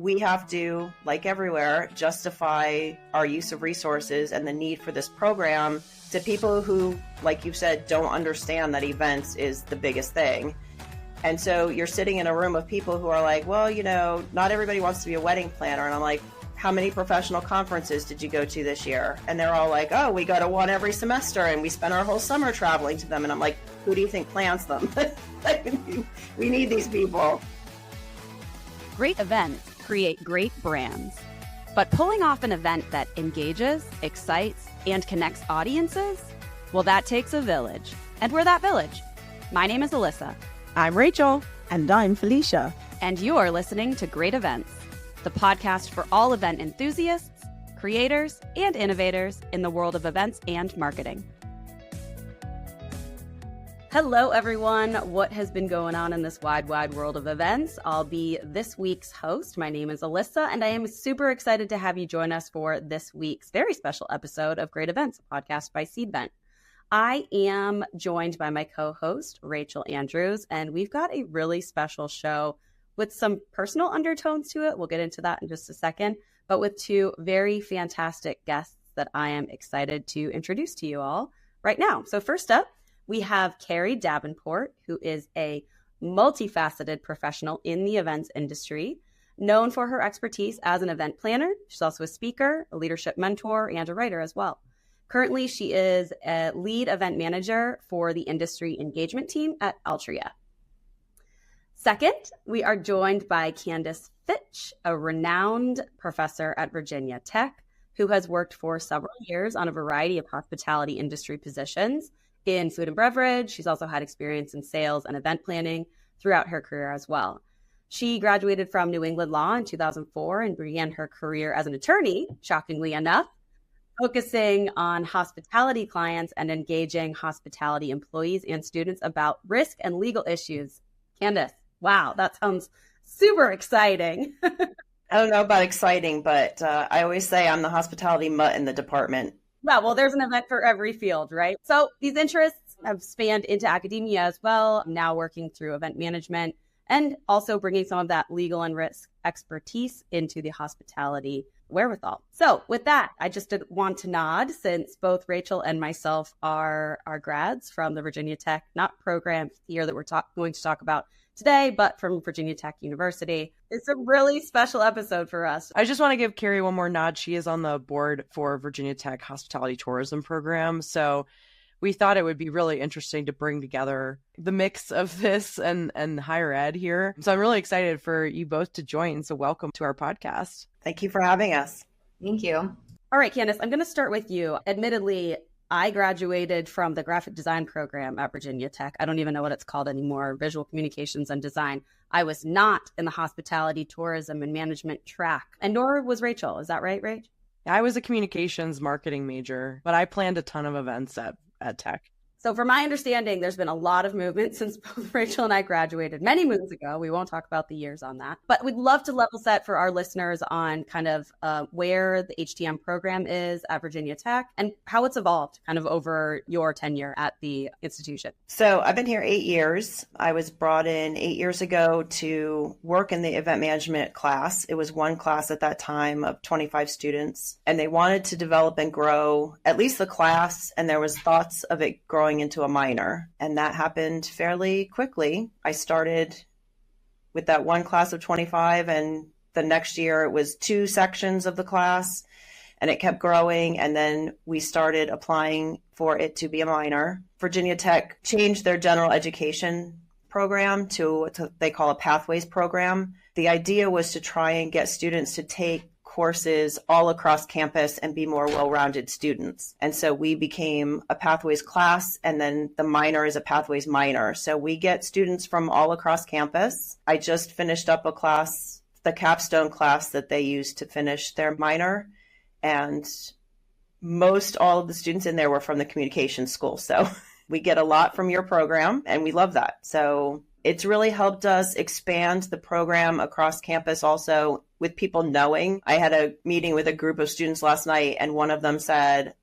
we have to, like everywhere, justify our use of resources and the need for this program to people who, like you said, don't understand that events is the biggest thing. And so you're sitting in a room of people who are like, well, you know, not everybody wants to be a wedding planner. And I'm like, how many professional conferences did you go to this year? And they're all like, oh, we go to one every semester and we spend our whole summer traveling to them. And I'm like, who do you think plans them? We need these people. Great events create great brands. But pulling off an event that engages, excites, and connects audiences, well, that takes a village. And we're that village. My name is Alyssa. I'm Rachel. And I'm Felicia. And you're listening to Great Events, the podcast for all event enthusiasts, creators, and innovators in the world of events and marketing. Hello, everyone. What has been going on in this wide, wide world of events? I'll be this week's host. My name is Alyssa, and I am super excited to have you join us for this week's very special episode of Great Events, a podcast by Cvent. I am joined by my co-host, Rachel Andrews, and we've got a really special show with some personal undertones to it. We'll get into that in just a second, but with two very fantastic guests that I am excited to introduce to you all right now. So first up, we have Carrie Davenport, who is a multifaceted professional in the events industry, known for her expertise as an event planner. She's also a speaker, a leadership mentor, and a writer as well. Currently, she is a lead event manager for the industry engagement team at Altria. Second, we are joined by Candace Fitch, a renowned professor at Virginia Tech, who has worked for several years on a variety of hospitality industry positions in food and beverage. She's also had experience in sales and event planning throughout her career as well. She graduated from New England Law in 2004 and began her career as an attorney, shockingly enough, focusing on hospitality clients and engaging hospitality employees and students about risk and legal issues. Candace, wow, that sounds super exciting. I don't know about exciting, but I always say I'm the hospitality mutt in the department. Yeah, well, there's an event for every field, right? So these interests have spanned into academia as well, now working through event management and also bringing some of that legal and risk expertise into the hospitality wherewithal. So with that, I just did want to nod, since both Rachel and myself are grads from the Virginia Tech, not program here that we're going to talk about today, but from Virginia Tech University. It's a really special episode for us. I just want to give Carrie one more nod. She is on the board for Virginia Tech Hospitality Tourism Program. So we thought it would be really interesting to bring together the mix of this and higher ed here. So I'm really excited for you both to join. So welcome to our podcast. Thank you for having us. Thank you. All right, Candace, I'm going to start with you. Admittedly, I graduated from the graphic design program at Virginia Tech. I don't even know what it's called anymore, visual communications and design. I was not in the hospitality, tourism, and management track, and nor was Rachel. Is that right, Rach? I was a communications marketing major, but I planned a ton of events at Tech. So from my understanding, there's been a lot of movement since both Rachel and I graduated many moons ago. We won't talk about the years on that, but we'd love to level set for our listeners on kind of where the HTM program is at Virginia Tech and how it's evolved kind of over your tenure at the institution. So I've been here 8 years. I was brought in 8 years ago to work in the event management class. It was one class at that time of 25 students, and they wanted to develop and grow at least the class, and there was thoughts of it growing into a minor, and that happened fairly quickly. I started with that one class of 25, and the next year it was 2 sections of the class, and it kept growing, and then we started applying for it to be a minor. Virginia Tech changed their general education program to what they call a pathways program. The idea was to try and get students to take courses all across campus and be more well-rounded students. And so we became a pathways class, and then the minor is a pathways minor. So we get students from all across campus. I just finished up a class, the capstone class that they use to finish their minor. And most all of the students in there were from the communications school. So we get a lot from your program, and we love that. So it's really helped us expand the program across campus also with people knowing. I had a meeting with a group of students last night, and one of them said,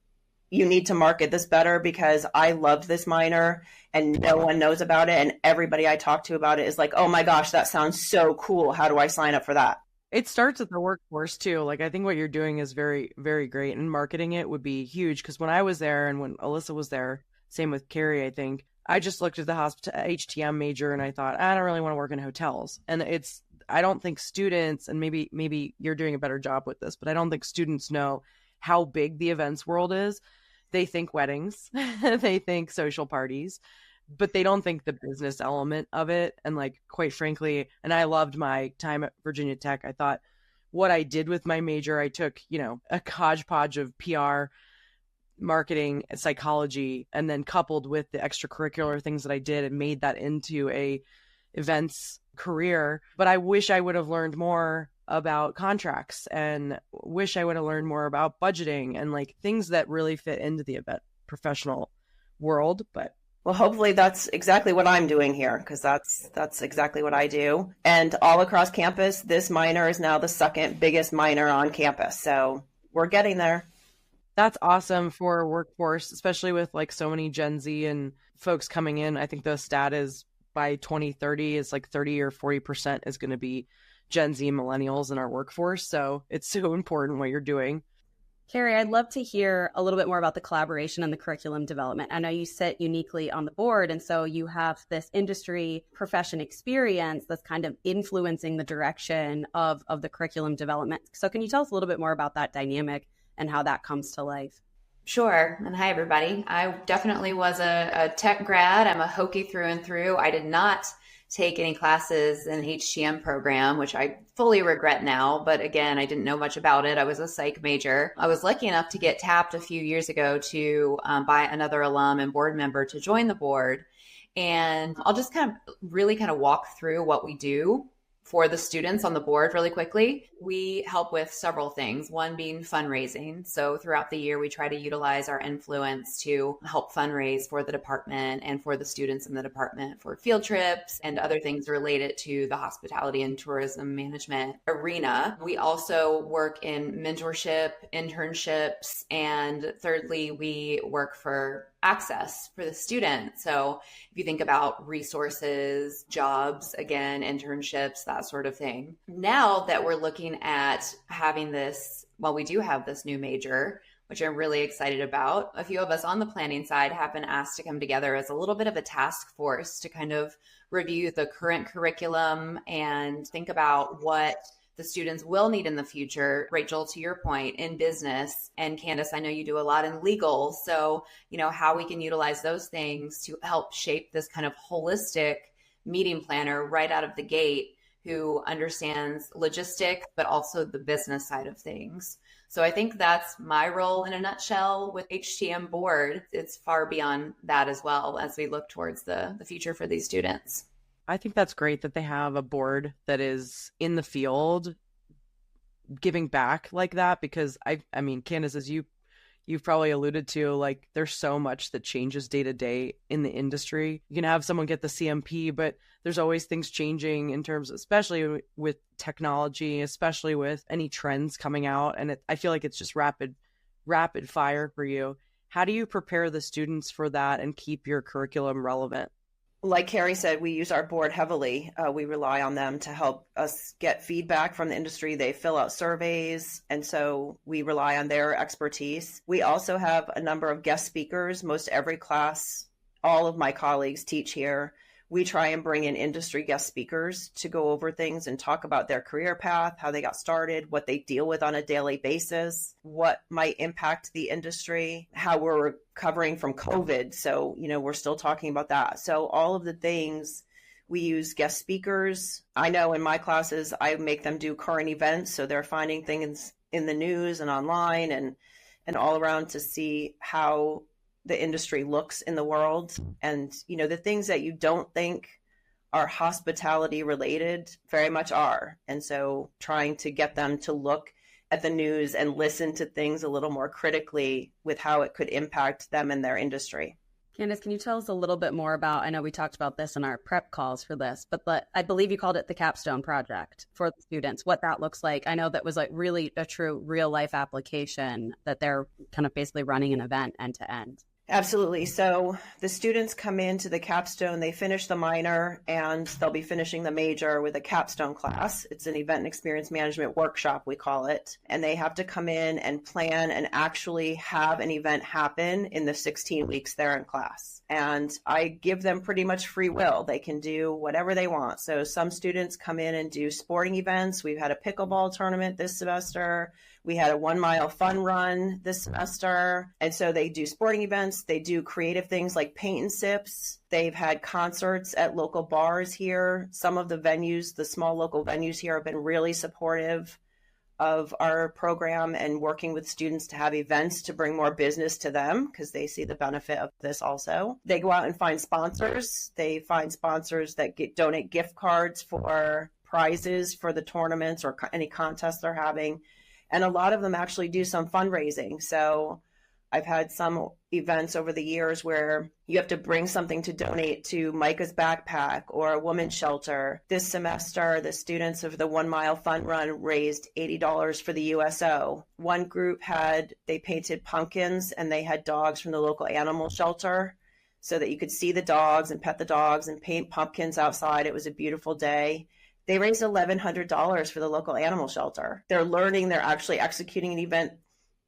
you need to market this better because I loved this minor and no one knows about it. And everybody I talk to about it is like, oh my gosh, that sounds so cool. How do I sign up for that? It starts at the workforce too. Like, I think what you're doing is very, very great, and marketing it would be huge. Because when I was there and when Alyssa was there, same with Carrie, I think I just looked at the HTM major and I thought, I don't really want to work in hotels. And I don't think students, and maybe you're doing a better job with this, but I don't think students know how big the events world is. They think weddings, they think social parties, but they don't think the business element of it. And like, quite frankly, and I loved my time at Virginia Tech. I thought what I did with my major, I took, a hodgepodge of PR, marketing, and psychology, and then coupled with the extracurricular things that I did and made that into a events career. But I wish I would have learned more about contracts, and wish I would have learned more about budgeting and like things that really fit into the event professional world. But well, hopefully that's exactly what I'm doing here, because that's exactly what I do. And all across campus, this minor is now the second biggest minor on campus. So we're getting there. That's awesome for workforce, especially with like so many Gen Z and folks coming in. I think the stat is by 2030 is like 30 or 40% is going to be Gen Z millennials in our workforce. So it's so important what you're doing. Carrie, I'd love to hear a little bit more about the collaboration and the curriculum development. I know you sit uniquely on the board, and so you have this industry profession experience that's kind of influencing the direction of the curriculum development. So can you tell us a little bit more about that dynamic and how that comes to life? Sure. And hi, everybody. I definitely was a tech grad. I'm a Hokie through and through. I did not take any classes in the HTM program, which I fully regret now. But again, I didn't know much about it. I was a psych major. I was lucky enough to get tapped a few years ago to by another alum and board member to join the board. And I'll just kind of walk through what we do for the students on the board really quickly. We help with several things, one being fundraising. So throughout the year, we try to utilize our influence to help fundraise for the department and for the students in the department for field trips and other things related to the hospitality and tourism management arena. We also work in mentorship, internships, and thirdly, we work for access for the student. So if you think about resources, jobs, again, internships, that sort of thing. Now that we're looking at having this, well, we do have this new major, which I'm really excited about. A few of us on the planning side have been asked to come together as a little bit of a task force to kind of review the current curriculum and think about what the students will need in the future. Rachel, to your point, in business, and Candace, I know you do a lot in legal. So, how we can utilize those things to help shape this kind of holistic meeting planner right out of the gate who understands logistics, but also the business side of things. So I think that's my role in a nutshell with HTM board. It's far beyond that as well as we look towards the future for these students. I think that's great that they have a board that is in the field giving back like that, because I mean, Candace, as you've probably alluded to, like, there's so much that changes day to day in the industry. You can have someone get the CMP, but there's always things changing in terms, especially with technology, especially with any trends coming out. And I feel like it's just rapid fire for you. How do you prepare the students for that and keep your curriculum relevant? Like Carrie said, we use our board heavily. We rely on them to help us get feedback from the industry. They fill out surveys, and so we rely on their expertise. We also have a number of guest speakers. Most every class, all of my colleagues teach here. We try and bring in industry guest speakers to go over things and talk about their career path, how they got started, what they deal with on a daily basis, what might impact the industry, how we're recovering from COVID. So, we're still talking about that. So all of the things, we use guest speakers. I know in my classes, I make them do current events. So they're finding things in the news and online and all around to see how the industry looks in the world. And, the things that you don't think are hospitality related very much are. And so trying to get them to look at the news and listen to things a little more critically with how it could impact them and their industry. Candace, can you tell us a little bit more about, I know we talked about this in our prep calls for this, but I believe you called it the capstone project for the students, what that looks like. I know that was like really a true real life application that they're kind of basically running an event end to end. Absolutely. So the students come into the capstone, they finish the minor, and they'll be finishing the major with a capstone class. It's an event and experience management workshop, we call it. And they have to come in and plan and actually have an event happen in the 16 weeks they're in class. And I give them pretty much free will. They can do whatever they want. So some students come in and do sporting events. We've had a pickleball tournament this semester. We had a 1 mile fun run this semester. And so they do sporting events. They do creative things like paint and sips. They've had concerts at local bars here. Some of the venues, the small local venues here, have been really supportive of our program and working with students to have events to bring more business to them because they see the benefit of this also. They go out and find sponsors. They find sponsors that donate gift cards for prizes for the tournaments or any contests they're having. And a lot of them actually do some fundraising. So I've had some events over the years where you have to bring something to donate to Micah's Backpack or a women's shelter. This semester, the students of the 1 mile fun run raised $80 for the USO. One group they painted pumpkins and they had dogs from the local animal shelter so that you could see the dogs and pet the dogs and paint pumpkins outside. It was a beautiful day. They raised $1,100 for the local animal shelter. They're learning, they're actually executing an event.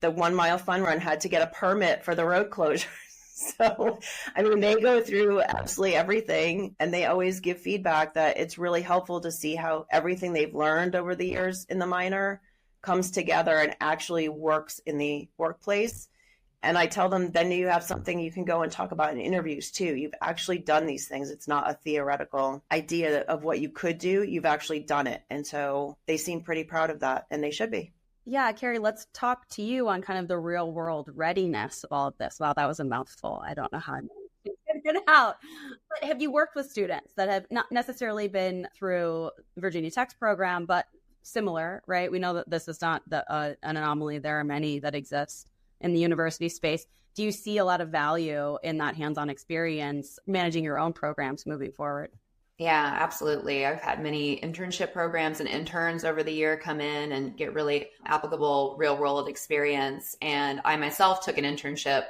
The 1 mile fun run had to get a permit for the road closure. So, I mean, they go through absolutely everything, and they always give feedback that it's really helpful to see how everything they've learned over the years in the minor comes together and actually works in the workplace. And I tell them, then you have something you can go and talk about in interviews too. You've actually done these things. It's not a theoretical idea of what you could do. You've actually done it. And so they seem pretty proud of that, and they should be. Yeah, Carrie, let's talk to you on kind of the real world readiness of all of this. Wow, that was a mouthful. I don't know how I'm going to get it out. But have you worked with students that have not necessarily been through Virginia Tech's program, but similar, right? We know that this is not an anomaly. There are many that exist in the university space. Do you see a lot of value in that hands-on experience managing your own programs moving forward? Yeah, absolutely. I've had many internship programs and interns over the year come in and get really applicable real world experience. And I myself took an internship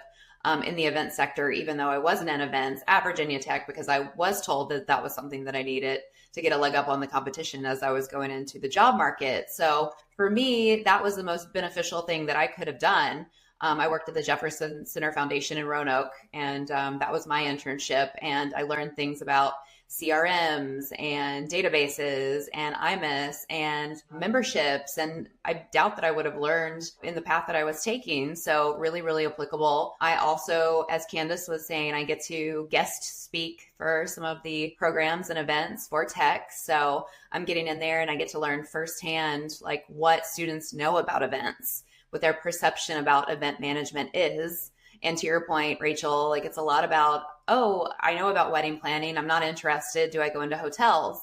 in the event sector, even though I wasn't in events at Virginia Tech, because I was told that that was something that I needed to get a leg up on the competition as I was going into the job market. So for me, that was the most beneficial thing that I could have done. I worked at the Jefferson Center Foundation in Roanoke, and that was my internship. And I learned things about CRMs and databases and IMIS and memberships. And I doubt that I would have learned in the path that I was taking. So really, really applicable. I also, as Candace was saying, I get to guest speak for some of the programs and events for tech. So I'm getting in there and I get to learn firsthand, like what students know about events, what their perception about event management is. And to your point, Rachel, like it's a lot about, oh, I know about wedding planning. I'm not interested. Do I go into hotels?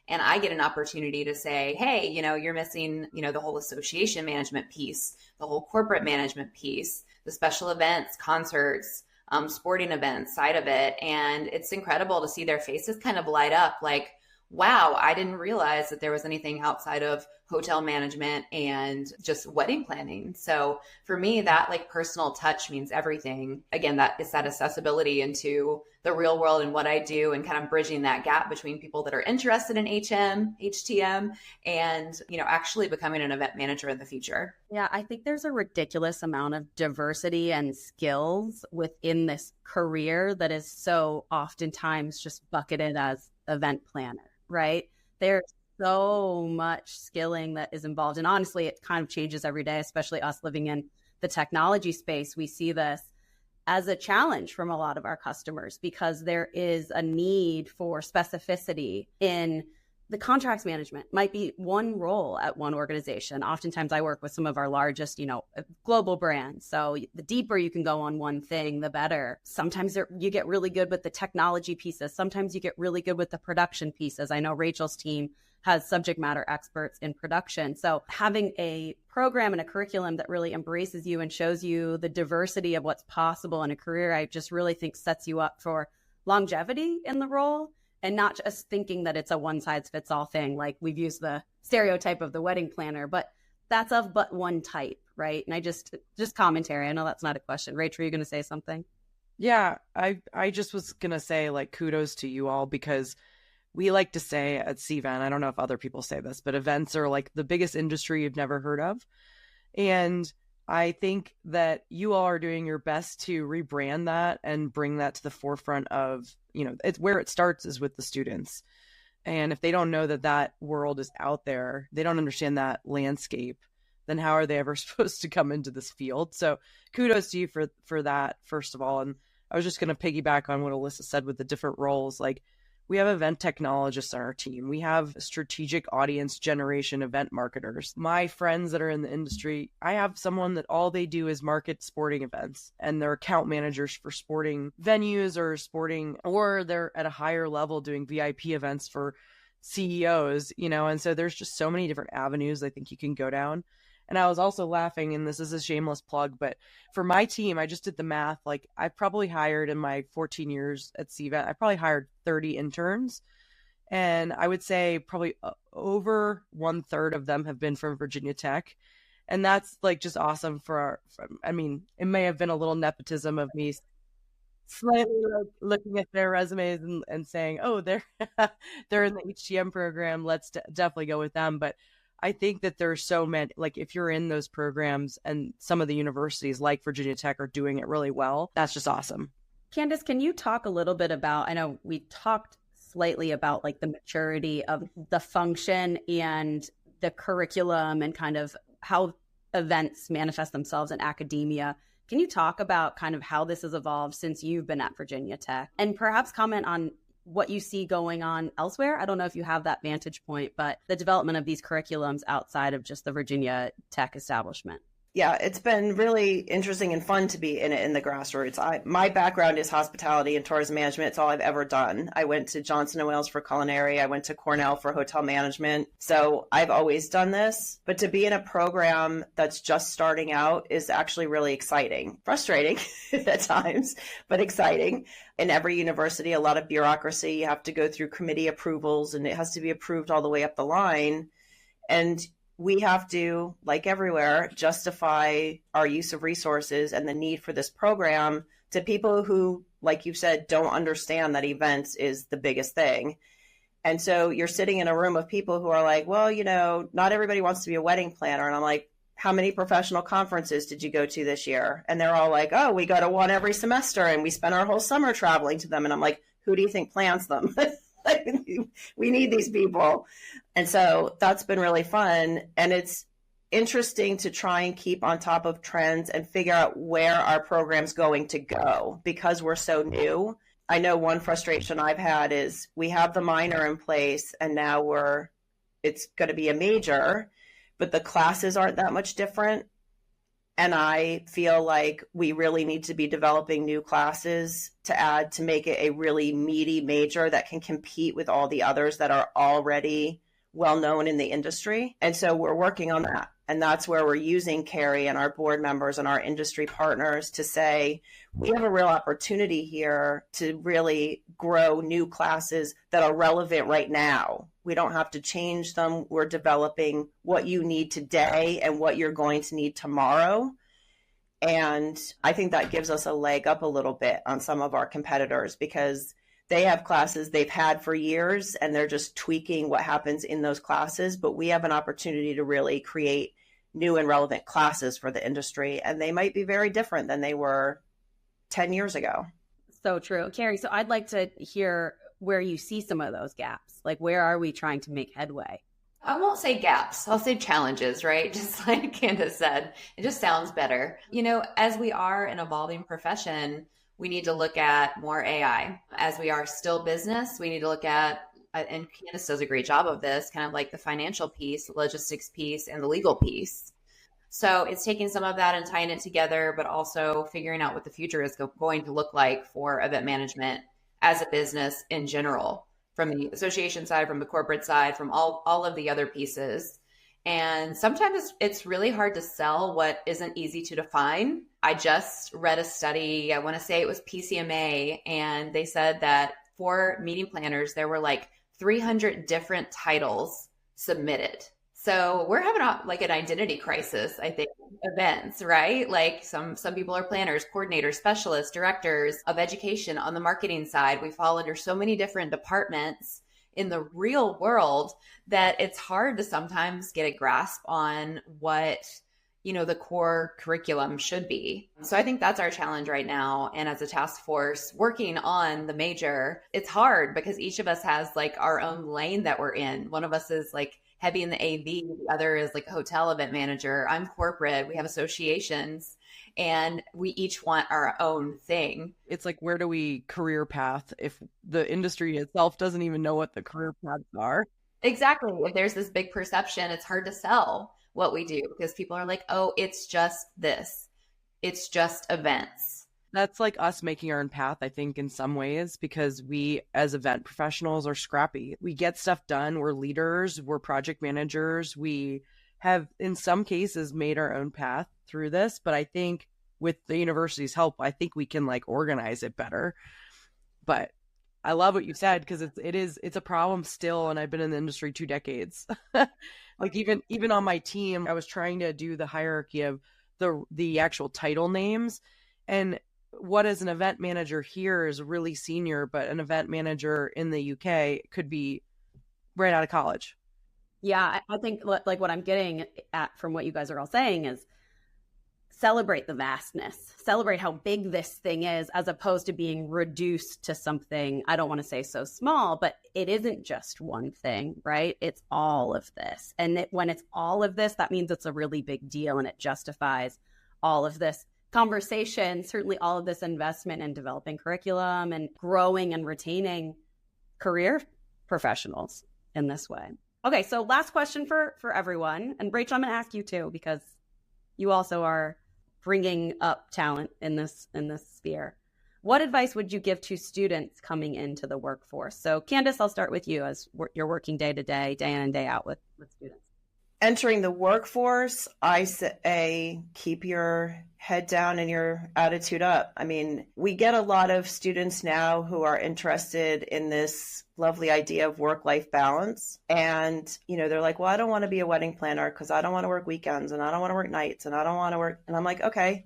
And I get an opportunity to say, hey, you're missing, the whole association management piece, the whole corporate management piece, the special events, concerts, sporting events side of it. And it's incredible to see their faces kind of light up like, wow, I didn't realize that there was anything outside of hotel management and just wedding planning. So for me, that like personal touch means everything. Again, that is that accessibility into the real world and what I do and kind of bridging that gap between people that are interested in HTM, and, actually becoming an event manager in the future. Yeah, I think there's a ridiculous amount of diversity and skills within this career that is so oftentimes just bucketed as event planner. Right? There's so much skilling that is involved. And honestly, it kind of changes every day, especially us living in the technology space. We see this as a challenge from a lot of our customers because there is a need for specificity in the contracts management might be one role at one organization. Oftentimes I work with some of our largest, global brands. So the deeper you can go on one thing, the better. Sometimes you get really good with the technology pieces. Sometimes you get really good with the production pieces. I know Rachel's team has subject matter experts in production. So having a program and a curriculum that really embraces you and shows you the diversity of what's possible in a career, I just really think sets you up for longevity in the role. And not just thinking that it's a one-size-fits-all thing, like we've used the stereotype of the wedding planner, but that's of but one type, right? And I just commentary. I know that's not a question. Rachel, are you going to say something? Yeah, I just was gonna say like kudos to you all because we like to say at Cvent, I don't know if other people say this, but events are like the biggest industry you've never heard of. And I think that you all are doing your best to rebrand that and bring that to the forefront of, it's where it starts is with the students. And if they don't know that that world is out there, they don't understand that landscape, then how are they ever supposed to come into this field? So kudos to you for that, first of all. And I was just going to piggyback on what Alyssa said with the different roles. Like, we have event technologists on our team. We have strategic audience generation event marketers. My friends that are in the industry, I have someone that all they do is market sporting events, and they're account managers for sporting venues or they're at a higher level doing VIP events for CEOs, and so there's just so many different avenues I think you can go down. And I was also laughing, and this is a shameless plug, but for my team, I just did the math. Like, I probably hired in my 14 years at Cvent, I probably hired 30 interns. And I would say probably over 1/3 of them have been from Virginia Tech. And that's like just awesome it may have been a little nepotism of me slightly looking at their resumes and saying, oh, they're in the HTM program. Let's definitely go with them. But I think that there's so many, like if you're in those programs and some of the universities like Virginia Tech are doing it really well, that's just awesome. Candace, can you talk a little bit about, I know we talked slightly about like the maturity of the function and the curriculum and kind of how events manifest themselves in academia. Can you talk about kind of how this has evolved since you've been at Virginia Tech, and perhaps comment on what you see going on elsewhere? I don't know if you have that vantage point, but the development of these curriculums outside of just the Virginia Tech establishment. Yeah, it's been really interesting and fun to be in it in the grassroots. My background is hospitality and tourism management. It's all I've ever done. I went to Johnson & Wales for culinary. I went to Cornell for hotel management. So I've always done this. But to be in a program that's just starting out is actually really exciting. Frustrating at times, but exciting. In every university, a lot of bureaucracy. You have to go through committee approvals, and it has to be approved all the way up the line. And we have to, like everywhere, justify our use of resources and the need for this program to people who, like you said, don't understand that events is the biggest thing. And so you're sitting in a room of people who are like, well, not everybody wants to be a wedding planner. And I'm like, how many professional conferences did you go to this year? And they're all like, oh, we go to one every semester and we spend our whole summer traveling to them. And I'm like, who do you think plans them? We need these people. And so that's been really fun. And it's interesting to try and keep on top of trends and figure out where our program's going to go because we're so new. I know one frustration I've had is we have the minor in place and now it's going to be a major, but the classes aren't that much different. And I feel like we really need to be developing new classes to add to make it a really meaty major that can compete with all the others that are already well known in the industry. And so we're working on that. And that's where we're using Carrie and our board members and our industry partners to say, we have a real opportunity here to really grow new classes that are relevant right now. We don't have to change them. We're developing what you need today and what you're going to need tomorrow. And I think that gives us a leg up a little bit on some of our competitors because they have classes they've had for years and they're just tweaking what happens in those classes. But we have an opportunity to really create new and relevant classes for the industry. And they might be very different than they were 10 years ago. So true. Carrie, so I'd like to hear where you see some of those gaps. Like, where are we trying to make headway? I won't say gaps. I'll say challenges, right? Just like Candace said, it just sounds better. As we are an evolving profession, we need to look at more AI. As we are still business, we need to look at, and Candace does a great job of this, kind of like the financial piece, the logistics piece, and the legal piece. So it's taking some of that and tying it together, but also figuring out what the future is going to look like for event management as a business in general, from the association side, from the corporate side, from all of the other pieces. And sometimes it's really hard to sell what isn't easy to define. I just read a study, I want to say it was PCMA, and they said that for meeting planners, there were like 300 different titles submitted. So we're having like an identity crisis, I think, events, right? Like some people are planners, coordinators, specialists, directors of education. On the marketing side, we fall under so many different departments in the real world that it's hard to sometimes get a grasp on what, the core curriculum should be. So I think that's our challenge right now. And as a task force working on the major, it's hard because each of us has like our own lane that we're in. One of us is like heavy in the AV, the other is like a hotel event manager. I'm corporate. We have associations and we each want our own thing. It's like, where do we career path if the industry itself doesn't even know what the career paths are? Exactly. If there's this big perception, it's hard to sell what we do because people are like, oh, it's just this. It's just events. That's like us making our own path, I think, in some ways, because we as event professionals are scrappy. We get stuff done. We're leaders. We're project managers. We have, in some cases, made our own path through this. But I think with the university's help, I think we can like organize it better. But I love what you said because it's a problem still. And I've been in the industry 2 decades. Like even on my team, I was trying to do the hierarchy of the actual title names. And what as an event manager here is really senior, but an event manager in the UK could be right out of college. Yeah, I think like what I'm getting at from what you guys are all saying is celebrate the vastness, celebrate how big this thing is, as opposed to being reduced to something, I don't want to say so small, but it isn't just one thing, right? It's all of this. And when it's all of this, that means it's a really big deal and it justifies all of this conversation, certainly all of this investment in developing curriculum and growing and retaining career professionals in this way. Okay, so last question for everyone. And Rachel, I'm going to ask you too, because you also are bringing up talent in this sphere. What advice would you give to students coming into the workforce? So Candace, I'll start with you as you're working day to day, day in and day out with students. Entering the workforce, I say keep your head down and your attitude up. I mean, we get a lot of students now who are interested in this lovely idea of work-life balance. And, they're like, well, I don't want to be a wedding planner because I don't want to work weekends and I don't want to work nights and I don't want to work. And I'm like, okay,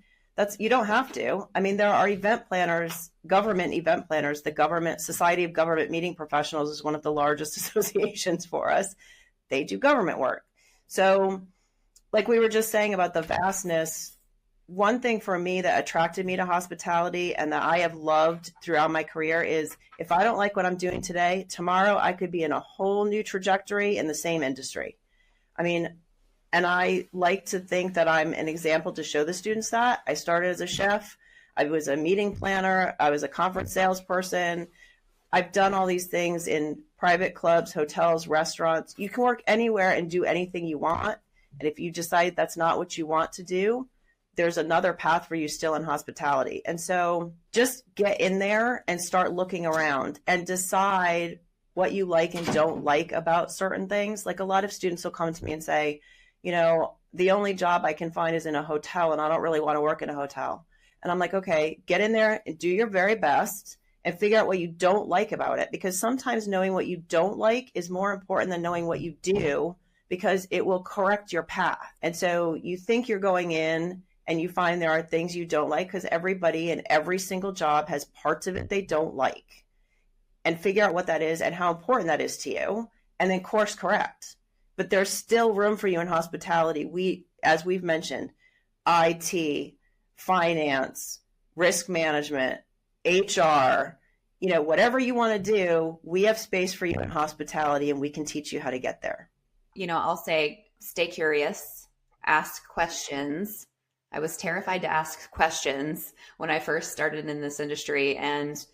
you don't have to. I mean, there are event planners, government event planners. The Society of Government Meeting Professionals is one of the largest associations for us. They do government work. So like we were just saying about the vastness, one thing for me that attracted me to hospitality and that I have loved throughout my career is if I don't like what I'm doing today, tomorrow I could be in a whole new trajectory in the same industry. I mean, and I like to think that I'm an example to show the students that. I started as a chef. I was a meeting planner. I was a conference salesperson. I've done all these things in private clubs, hotels, restaurants. You can work anywhere and do anything you want. And if you decide that's not what you want to do, there's another path for you still in hospitality. And so just get in there and start looking around and decide what you like and don't like about certain things. Like a lot of students will come to me and say, the only job I can find is in a hotel and I don't really want to work in a hotel. And I'm like, okay, get in there and do your very best and figure out what you don't like about it. Because sometimes knowing what you don't like is more important than knowing what you do, because it will correct your path. And so you think you're going in and you find there are things you don't like, because everybody in every single job has parts of it they don't like, and figure out what that is and how important that is to you, and then course correct. But there's still room for you in hospitality. As we've mentioned, IT, finance, risk management, HR, whatever you want to do, we have space for you in hospitality and we can teach you how to get there. I'll say, stay curious, ask questions. I was terrified to ask questions when I first started in this industry. And,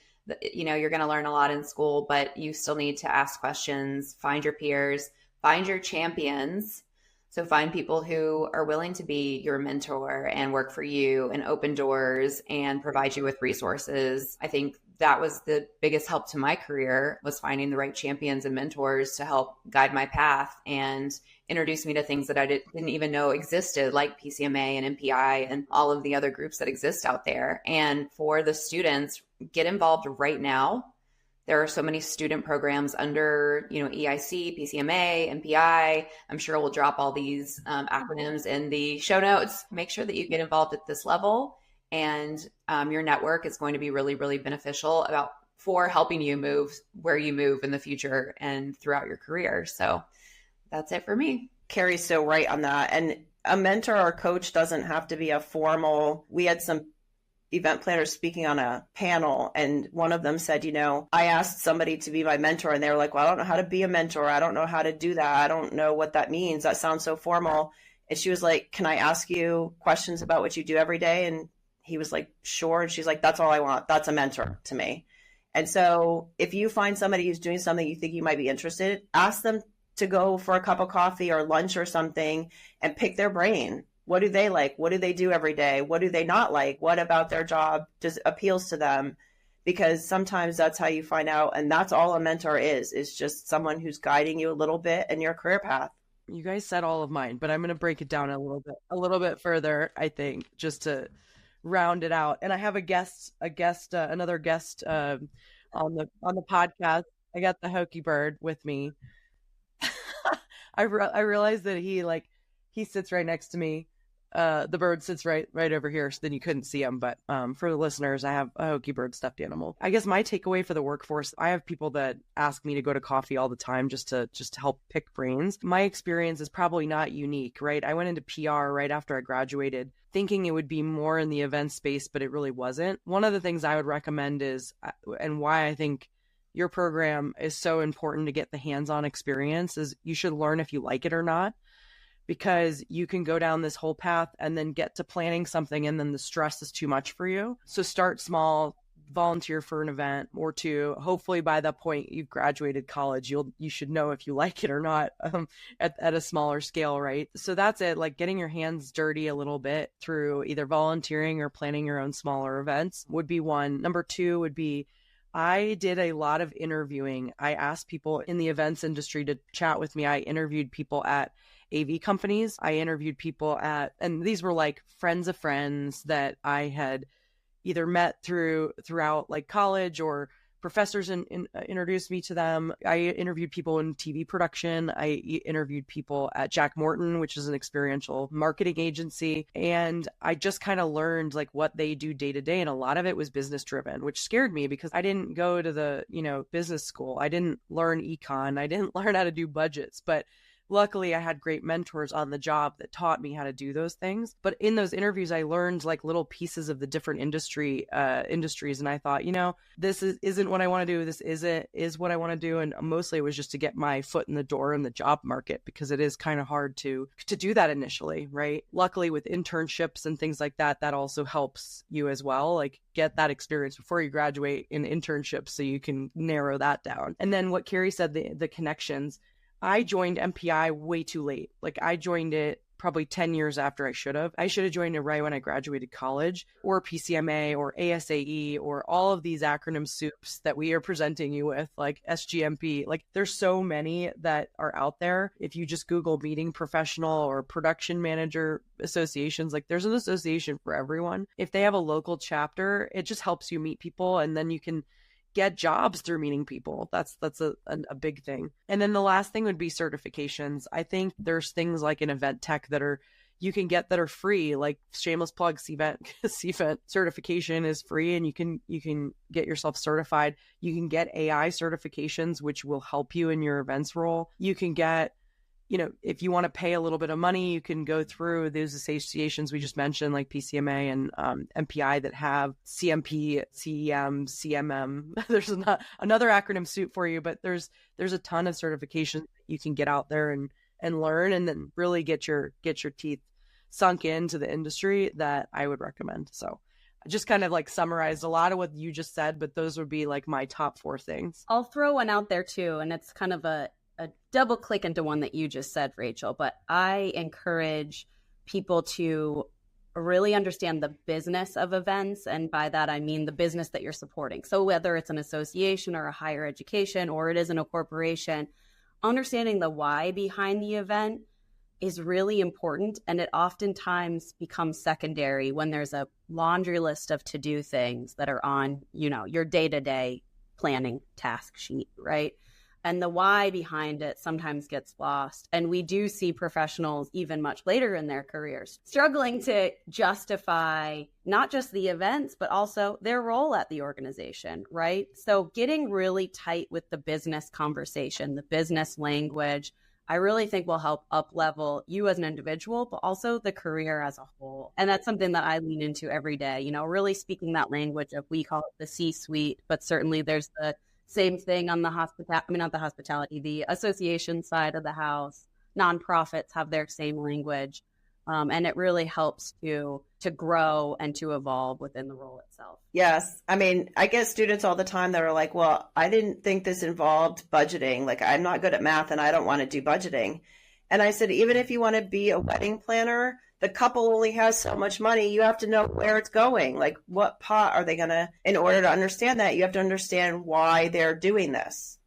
you're going to learn a lot in school, but you still need to ask questions, find your peers, find your champions. So find people who are willing to be your mentor and work for you and open doors and provide you with resources. I think that was the biggest help to my career, was finding the right champions and mentors to help guide my path and introduce me to things that I didn't even know existed, like PCMA and MPI and all of the other groups that exist out there. And for the students, get involved right now. There are so many student programs under, EIC, PCMA, MPI. I'm sure we'll drop all these acronyms in the show notes. Make sure that you get involved at this level, and your network is going to be really, really beneficial for helping you move where you move in the future and throughout your career. So that's it for me. Carrie's so right on that. And a mentor or coach doesn't have to be a formal. We had some event planners speaking on a panel, and one of them said, I asked somebody to be my mentor, and they were like, well, I don't know how to be a mentor. I don't know how to do that. I don't know what that means. That sounds so formal. And she was like, can I ask you questions about what you do every day? And he was like, sure. And she's like, that's all I want. That's a mentor to me. And so if you find somebody who's doing something you think you might be interested, ask them to go for a cup of coffee or lunch or something and pick their brain. What do they like? What do they do every day? What do they not like? What about their job just appeals to them? Because sometimes that's how you find out. And that's all a mentor is just someone who's guiding you a little bit in your career path. You guys said all of mine, but I'm going to break it down a little bit further, I think, just to round it out. And I have another guest on the podcast. I got the Hokey Bird with me. I realized that he sits right next to me. The bird sits right over here, so then you couldn't see him. But for the listeners, I have a Hokey Bird stuffed animal. I guess my takeaway for the workforce, I have people that ask me to go to coffee all the time just to help pick brains. My experience is probably not unique, right? I went into PR right after I graduated, thinking it would be more in the event space, but it really wasn't. One of the things I would recommend is, and why I think your program is so important to get the hands-on experience, is you should learn if you like it or not. Because you can go down this whole path and then get to planning something and then the stress is too much for you. So start small, volunteer for an event or two. Hopefully by that point you've graduated college, you should know if you like it or not at a smaller scale, right? So that's it, like getting your hands dirty a little bit through either volunteering or planning your own smaller events would be one. Number two would be, I did a lot of interviewing. I asked people in the events industry to chat with me. I interviewed people at AV companies. I interviewed people and these were like friends of friends that I had either met throughout like college, or professors introduced me to them. I interviewed people in TV production. I interviewed people at Jack Morton, which is an experiential marketing agency. And I just kind of learned like what they do day to day. And a lot of it was business driven, which scared me because I didn't go to the, business school. I didn't learn econ. I didn't learn how to do budgets, but luckily, I had great mentors on the job that taught me how to do those things. But in those interviews, I learned like little pieces of the different industries. And I thought, this isn't what I want to do. This is what I want to do. And mostly it was just to get my foot in the door in the job market, because it is kind of hard to do that initially, right? Luckily, with internships and things like that, that also helps you as well. Like get that experience before you graduate in internships so you can narrow that down. And then what Carrie said, the connections. I joined MPI way too late. Like I joined it probably 10 years after I should have. I should have joined it right when I graduated college, or PCMA or ASAE or all of these acronym soups that we are presenting you with, like SGMP. Like there's so many that are out there. If you just Google meeting professional or production manager associations, like there's an association for everyone. If they have a local chapter, it just helps you meet people, and then you can get jobs through meeting people. That's a big thing. And then the last thing would be certifications. I think there's things like an event tech you can get that are free, like shameless plug, Cvent certification is free, and you can get yourself certified. You can get AI certifications, which will help you in your events role. You can get, if you want to pay a little bit of money, you can go through those associations we just mentioned, like PCMA and MPI, that have CMP, CEM, CMM. There's another acronym suit for you, but there's a ton of certifications you can get out there and learn, and then really get your teeth sunk into the industry that I would recommend. So I just kind of like summarized a lot of what you just said, but those would be like my top 4 things. I'll throw one out there too, and it's kind of a double click into one that you just said, Rachel, but I encourage people to really understand the business of events. And by that, I mean the business that you're supporting. So whether it's an association or a higher education, or it isn't a corporation, understanding the why behind the event is really important. And it oftentimes becomes secondary when there's a laundry list of to-do things that are on, your day-to-day planning task sheet, right? And the why behind it sometimes gets lost. And we do see professionals even much later in their careers struggling to justify not just the events, but also their role at the organization, right? So getting really tight with the business conversation, the business language, I really think will help up-level you as an individual, but also the career as a whole. And that's something that I lean into every day, you know, really speaking that language of, we call it the C-suite, but certainly there's the same thing on the the association side of the house. Nonprofits have their same language. And it really helps to grow and to evolve within the role itself. Yes. I mean, I get students all the time that are like, well, I didn't think this involved budgeting. Like, I'm not good at math and I don't want to do budgeting. And I said, even if you want to be a wedding planner, the couple only has so much money. You have to know where it's going. Like, what pot are they going to, in order to understand that, you have to understand why they're doing this.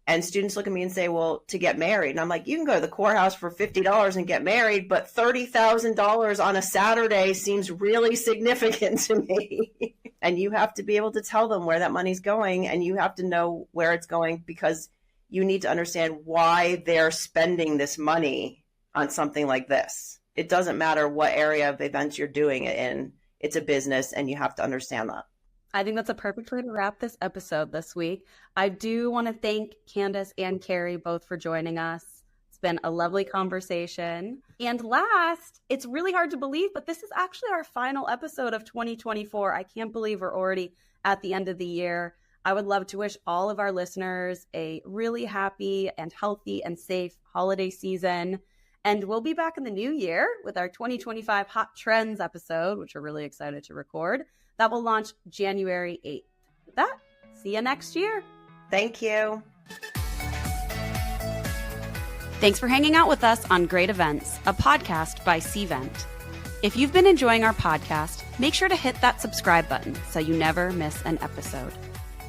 And students look at me and say, well, to get married. And I'm like, you can go to the courthouse for $50 and get married, but $30,000 on a Saturday seems really significant to me. And you have to be able to tell them where that money's going, and you have to know where it's going, because you need to understand why they're spending this money on something like this. It doesn't matter what area of events you're doing it in. It's a business, and you have to understand that. I think that's a perfect way to wrap this episode this week. I do want to thank Candace and Carrie both for joining us. It's been a lovely conversation. And last, it's really hard to believe, but this is actually our final episode of 2024. I can't believe we're already at the end of the year. I would love to wish all of our listeners a really happy and healthy and safe holiday season. And we'll be back in the new year with our 2025 Hot Trends episode, which we're really excited to record. That will launch January 8th. With that, see you next year. Thank you. Thanks for hanging out with us on Great Events, a podcast by Cvent. If you've been enjoying our podcast, make sure to hit that subscribe button so you never miss an episode.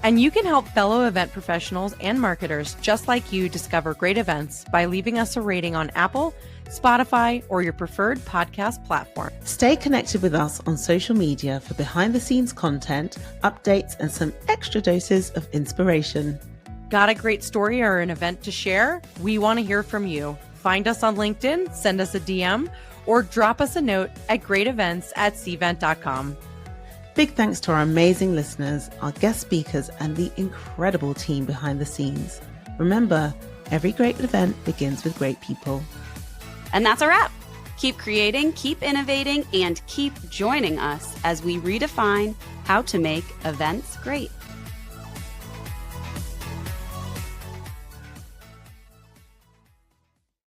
And you can help fellow event professionals and marketers just like you discover great events by leaving us a rating on Apple, Spotify, or your preferred podcast platform. Stay connected with us on social media for behind-the-scenes content, updates, and some extra doses of inspiration. Got a great story or an event to share? We want to hear from you. Find us on LinkedIn, send us a DM, or drop us a note at greatevents@cvent.com. Big thanks to our amazing listeners, our guest speakers, and the incredible team behind the scenes. Remember, every great event begins with great people. And that's a wrap. Keep creating, keep innovating, and keep joining us as we redefine how to make events great.